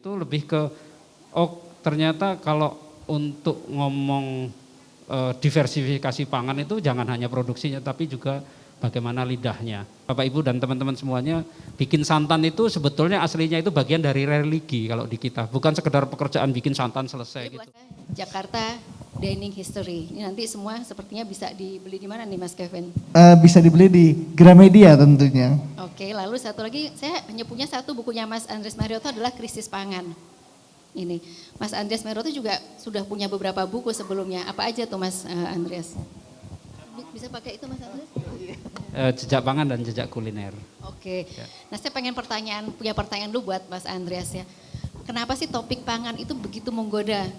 itu lebih ke, oh ternyata kalau untuk ngomong diversifikasi pangan itu jangan hanya produksinya tapi juga bagaimana lidahnya. Bapak Ibu dan teman-teman semuanya, bikin santan itu sebetulnya aslinya itu bagian dari religi kalau di kita, bukan sekedar pekerjaan bikin santan selesai gitu. Jakarta Dining History. Ini nanti semua sepertinya bisa dibeli di mana nih Mas Kevin? Bisa dibeli di Gramedia tentunya. Oke, lalu satu lagi saya hanya punya satu bukunya Mas Andres Marioto adalah Krisis Pangan. Ini Mas Andres Marioto juga sudah punya beberapa buku sebelumnya. Apa aja tuh Mas Andres? Bisa pakai itu Mas Andres? Jejak pangan dan jejak kuliner. Oke. Nah saya pengen punya pertanyaan dulu buat Mas Andreas ya. Kenapa sih topik pangan itu begitu menggoda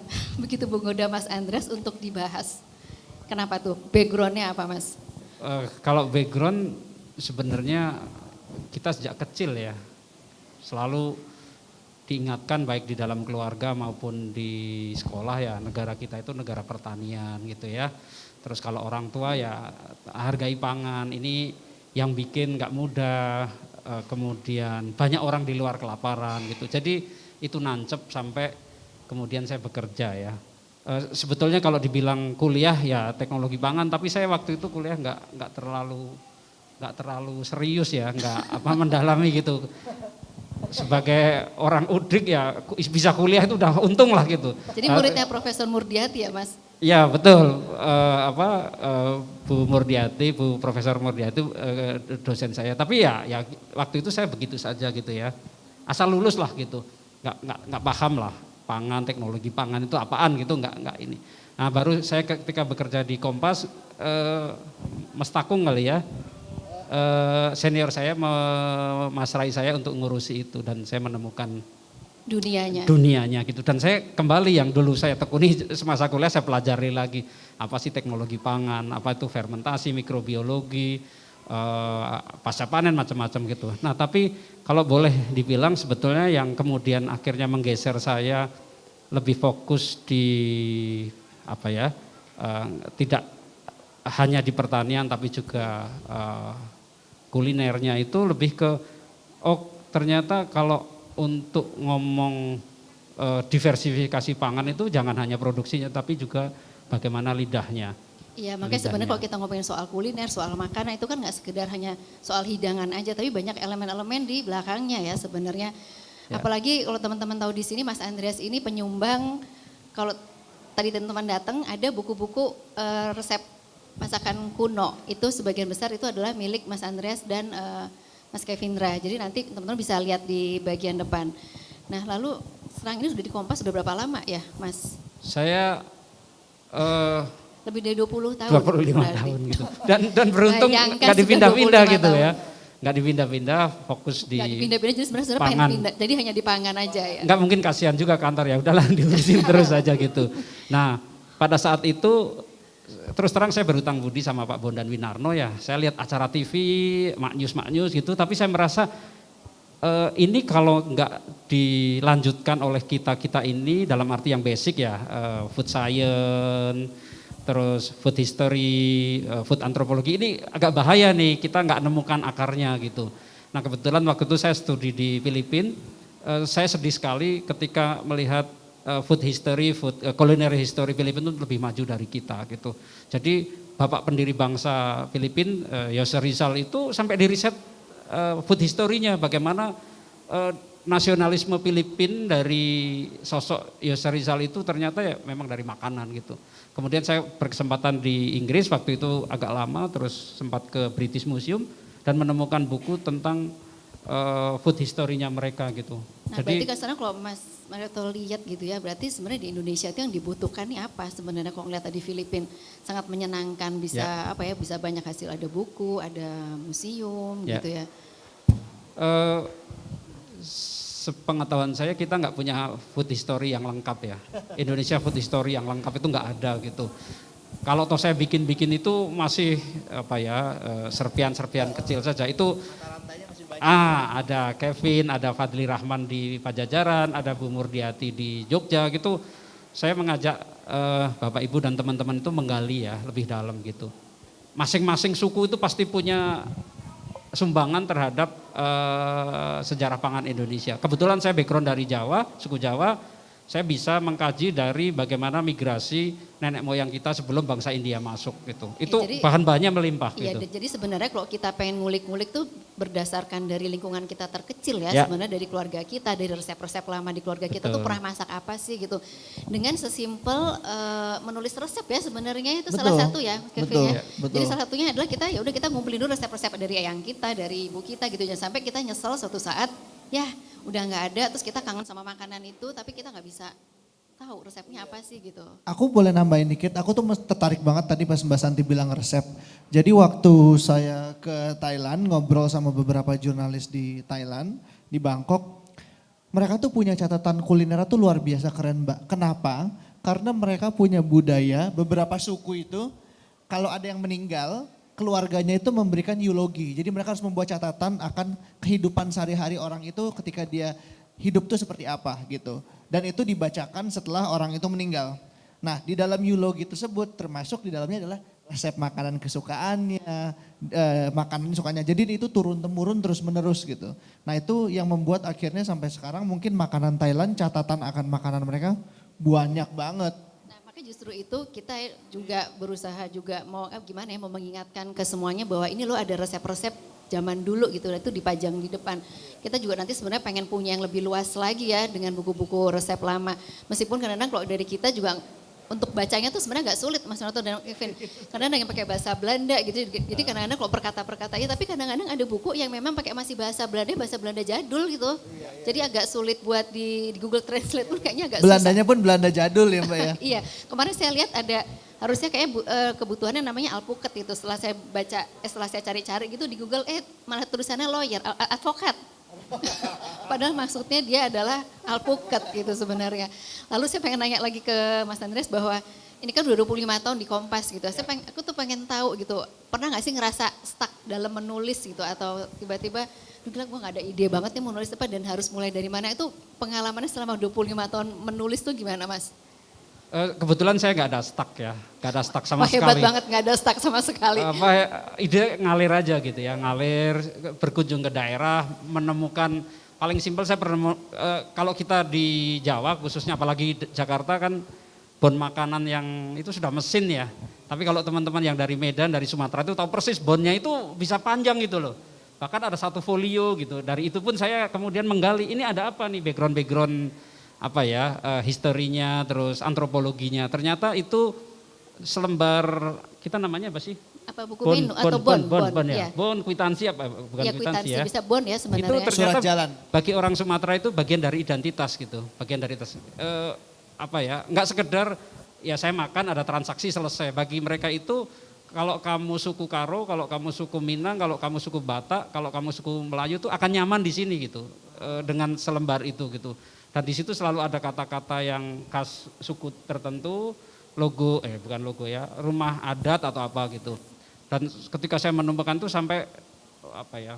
Mas Andreas untuk dibahas? Kenapa tuh? Backgroundnya apa Mas? Kalau background sebenarnya kita sejak kecil ya selalu diingatkan baik di dalam keluarga maupun di sekolah ya, negara kita itu negara pertanian gitu ya. Terus kalau orang tua ya hargai pangan, ini yang bikin nggak mudah, kemudian banyak orang di luar kelaparan gitu. Jadi itu nancep sampai kemudian saya bekerja ya. Sebetulnya kalau dibilang kuliah ya teknologi pangan, tapi saya waktu itu kuliah nggak terlalu serius ya, nggak mendalami gitu. Sebagai orang udik ya bisa kuliah itu udah untung lah gitu. Jadi muridnya Profesor Murdiati ya Mas? Ya betul, Bu Murdiati, Bu Profesor Murdiati dosen saya. Tapi ya waktu itu saya begitu saja gitu ya, asal lulus lah gitu, nggak paham lah pangan, teknologi pangan itu apaan gitu, nggak ini. Nah baru saya ketika bekerja di Kompas, Mas Takung kali ya, senior saya memasrai saya untuk ngurusi itu dan saya menemukan dunianya gitu. Dan saya kembali yang dulu saya tekuni semasa kuliah saya pelajari lagi apa sih teknologi pangan, apa itu fermentasi, mikrobiologi, pasca panen macam-macam gitu. Nah tapi kalau boleh dibilang sebetulnya yang kemudian akhirnya menggeser saya lebih fokus di tidak hanya di pertanian tapi juga kulinernya itu lebih ke, oh ternyata kalau untuk ngomong diversifikasi pangan itu jangan hanya produksinya tapi juga bagaimana lidahnya. Iya makanya sebenarnya kalau kita ngomongin soal kuliner, soal makanan itu kan nggak sekedar hanya soal hidangan aja, tapi banyak elemen-elemen di belakangnya ya sebenarnya. Ya. Apalagi kalau teman-teman tahu di sini Mas Andreas ini penyumbang, kalau tadi teman-teman datang ada buku-buku resep masakan kuno, itu sebagian besar itu adalah milik Mas Andreas dan Mas Kevindra. Jadi nanti teman-teman bisa lihat di bagian depan. Nah lalu sekarang ini sudah di Kompas sudah berapa lama ya Mas? Saya lebih dari 20 tahun. 25 tahun gitu. Dan beruntung nggak dipindah-pindah gitu ya. Nggak dipindah-pindah, fokus di nggak dipindah-pindah, jadi sebenarnya pengen pindah. Jadi hanya di pangan aja ya. Nggak mungkin kasihan juga kantor ya, udahlah diurusin terus aja gitu. Nah pada saat itu terus terang saya berhutang budi sama Pak Bondan Winarno ya. Saya lihat acara TV, maknyus gitu, tapi saya merasa ini kalau nggak dilanjutkan oleh kita ini dalam arti yang basic ya, food science, terus food history, food anthropology, ini agak bahaya nih, kita nggak nemukan akarnya gitu. Nah kebetulan waktu itu saya studi di Filipina, saya sedih sekali ketika melihat food history, culinary history Filipina itu lebih maju dari kita gitu. Jadi Bapak pendiri bangsa Filipina, Yosef Rizal itu sampai di riset food history-nya bagaimana nasionalisme Filipina dari sosok Yosef Rizal itu ternyata ya memang dari makanan gitu. Kemudian saya berkesempatan di Inggris waktu itu agak lama, terus sempat ke British Museum dan menemukan buku tentang food history-nya mereka gitu. Nah berarti kan sekarang kalau Mas Marioto lihat gitu ya, berarti sebenarnya di Indonesia itu yang dibutuhkan nih apa sebenarnya kalau ngeliat di Filipina, sangat menyenangkan, bisa bisa banyak hasil, ada buku, ada museum gitu ya. Sepengetahuan saya kita nggak punya food history yang lengkap ya. Indonesia food history yang lengkap itu nggak ada gitu. Kalau toh saya bikin itu masih serpian-serpian kecil saja. Itu ada Kevin, ada Fadli Rahman di Pajajaran, ada Bu Murdiati di Jogja gitu. Saya mengajak Bapak Ibu dan teman-teman itu menggali ya lebih dalam gitu. Masing-masing suku itu pasti punya sumbangan terhadap sejarah pangan Indonesia. Kebetulan saya background dari Jawa, suku Jawa, saya bisa mengkaji dari bagaimana migrasi nenek moyang kita sebelum bangsa India masuk gitu. Itu jadi, bahan-bahannya melimpah iya, gitu. jadi sebenarnya kalau kita pengen ngulik-ngulik tuh berdasarkan dari lingkungan kita terkecil ya, sebenarnya dari keluarga kita, dari resep-resep lama di keluarga kita tuh pernah masak apa sih gitu. Dengan sesimpel menulis resep ya sebenarnya itu salah satu ya, Kevin ya. Jadi salah satunya adalah kita ya udah kita ngumpulin dulu resep-resep dari ayang kita, dari ibu kita gitu, jangan sampai kita nyesel suatu saat ya udah nggak ada, terus kita kangen sama makanan itu tapi kita nggak bisa tahu resepnya apa sih gitu. Aku boleh nambahin dikit, aku tuh tertarik banget tadi pas Mbak Santi bilang resep. Jadi waktu saya ke Thailand ngobrol sama beberapa jurnalis di Thailand, di Bangkok, mereka tuh punya catatan kuliner tuh luar biasa keren Mbak. Kenapa? Karena mereka punya budaya, beberapa suku itu kalau ada yang meninggal, keluarganya itu memberikan eulogi. Jadi mereka harus membuat catatan akan kehidupan sehari-hari orang itu ketika dia hidup tuh seperti apa gitu. Dan itu dibacakan setelah orang itu meninggal. Nah di dalam eulogi tersebut termasuk di dalamnya adalah resep makanan kesukaannya, makanan sukanya. Jadi itu turun-temurun terus-menerus gitu. Nah itu yang membuat akhirnya sampai sekarang mungkin makanan Thailand, catatan akan makanan mereka banyak banget. Nah makanya justru itu kita juga berusaha juga mau gimana ya, mau mengingatkan ke semuanya bahwa ini loh ada resep-resep zaman dulu gitu, itu dipajang di depan. Kita juga nanti sebenarnya pengen punya yang lebih luas lagi ya dengan buku-buku resep lama. Meskipun kadang-kadang kalau dari kita juga untuk bacanya tuh sebenarnya nggak sulit Mas Noto dan Kevin. Karena ada yang pakai bahasa Belanda gitu. Jadi kadang-kadang kalau perkata-perkatanya, tapi kadang-kadang ada buku yang memang pakai masih bahasa Belanda jadul gitu. Jadi agak sulit buat di Google Translate pun kayaknya agak Belandanya susah. pun Belanda jadul ya Mbak ya. Iya, kemarin saya lihat ada harusnya kayak kebutuhannya namanya alpukat itu. Setelah saya baca, setelah saya cari-cari gitu di Google, malah tulisannya lawyer, advokat. Padahal maksudnya dia adalah alpukat gitu sebenarnya. Lalu saya pengen nanya lagi ke Mas Andreas bahwa ini kan udah 25 tahun di Kompas gitu. Aku tuh pengen tahu gitu, pernah gak sih ngerasa stuck dalam menulis gitu atau tiba-tiba gue gak ada ide banget nih mau nulis apa dan harus mulai dari mana. Itu pengalamannya selama 25 tahun menulis tuh gimana Mas? Kebetulan saya nggak ada stuck ya, nggak ada stuck sama sekali. Hebat banget nggak ada stuck sama sekali. Ide ngalir aja gitu ya, ngalir, berkunjung ke daerah, menemukan paling simpel saya pernah kalau kita di Jawa khususnya apalagi Jakarta kan bon makanan yang itu sudah mesin ya. Tapi kalau teman-teman yang dari Medan, dari Sumatera itu tahu persis bonnya itu bisa panjang gitu loh. Bahkan ada satu folio gitu. Dari itu pun saya kemudian menggali ini ada apa nih background apa ya, historinya, terus antropologinya. Ternyata itu selembar, kita namanya apa sih? Apa buku menu atau bon ya. Bon, kwitansi apa? Bukan ya, kwitansi ya. Bisa bon ya sebenarnya. Itu ternyata surat jalan. Bagi orang Sumatera itu bagian dari identitas gitu. Bagian dari identitas. Apa ya, nggak sekedar ya saya makan ada transaksi selesai. Bagi mereka itu kalau kamu suku Karo, kalau kamu suku Minang, kalau kamu suku Batak, kalau kamu suku Melayu tuh akan nyaman di sini gitu. Dengan selembar itu gitu. Dan di situ selalu ada kata-kata yang khas suku tertentu, logo, bukan logo ya, rumah adat atau apa gitu. Dan ketika saya menemukan itu sampai apa ya,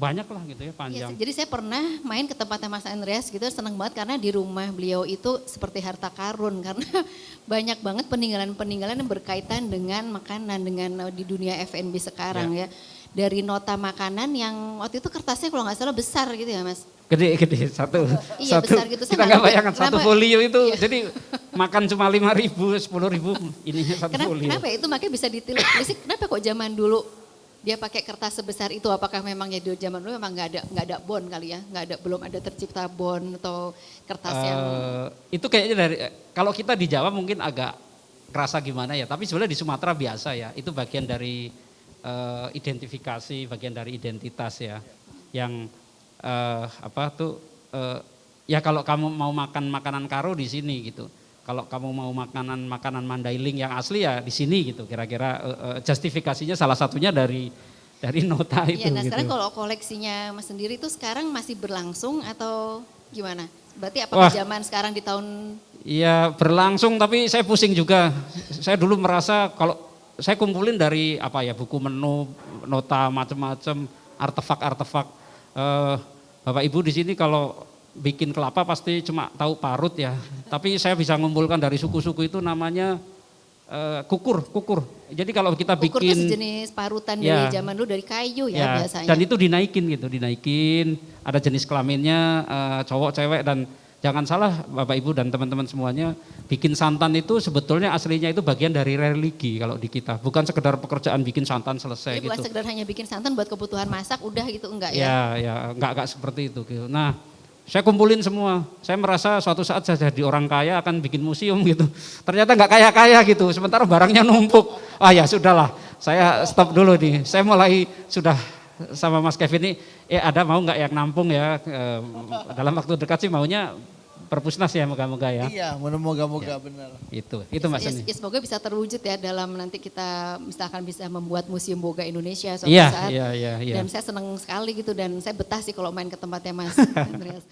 banyak lah gitu ya, panjang. Ya, jadi saya pernah main ke tempatnya Mas Andreas gitu, senang banget karena di rumah beliau itu seperti harta karun. Karena banyak banget peninggalan-peninggalan yang berkaitan dengan makanan, dengan di dunia F&B sekarang ya. Dari nota makanan yang waktu itu kertasnya kalau nggak salah besar gitu ya Mas. Gede satu. Iya satu, besar gitu. Kita nggak bayangkan satu folio itu, iya. jadi makan cuma 5.000, 10.000, ininya satu folio. Kenapa itu makanya bisa ditilik, kenapa kok zaman dulu dia pakai kertas sebesar itu? Apakah memang ya di zaman dulu memang nggak ada bon kali ya, belum ada tercipta bon atau kertas yang? Itu kayaknya dari kalau kita di Jawa mungkin agak kerasa gimana ya, tapi sebenarnya di Sumatera biasa ya, itu bagian dari identifikasi, bagian dari identitas ya, yang ya kalau kamu mau makan makanan Karo di sini gitu, kalau kamu mau makanan Mandailing yang asli ya di sini gitu, kira-kira justifikasinya salah satunya dari nota itu. Iya, nah gitu. sekarang kalau koleksinya Mas sendiri itu sekarang masih berlangsung atau gimana? Berarti apakah zaman sekarang di tahun? Iya berlangsung, tapi saya pusing juga. Saya dulu merasa kalau saya kumpulin dari apa ya, buku menu, nota macam-macam, artefak-artefak. Bapak Ibu di sini kalau bikin kelapa pasti cuma tahu parut ya. Tapi saya bisa ngumpulkan dari suku-suku itu namanya kukur. Jadi kalau kita Ukur tuh bikin sejenis parutan Ya. dari zaman dulu dari kayu ya, ya, biasanya. dan itu dinaikin, ada jenis kelaminnya cowok cewek, dan jangan salah Bapak Ibu dan teman-teman semuanya, bikin santan itu sebetulnya aslinya itu bagian dari religi kalau di kita, bukan sekedar pekerjaan bikin santan selesai Jadi bukan gitu. sekedar hanya bikin santan buat kebutuhan masak udah gitu enggak ya? Ya, enggak seperti itu gitu. Nah, saya kumpulin semua. Saya merasa suatu saat saya jadi orang kaya akan bikin museum gitu. Ternyata enggak kaya-kaya gitu. Sementara barangnya numpuk. Ah ya sudahlah, saya stop dulu nih. Saya mulai sudah sama Mas Kevin ini, ada mau enggak yang nampung ya? Dalam waktu dekat sih maunya perpusnas ya, moga-moga ya. Iya, moga-moga benar. Itu Mas Seni. Ya, semoga bisa terwujud ya dalam nanti kita misalkan bisa membuat Museum Boga Indonesia suatu Iya, saat. iya. Dan saya senang sekali gitu dan saya betah sih kalau main ke tempatnya Mas Andreas.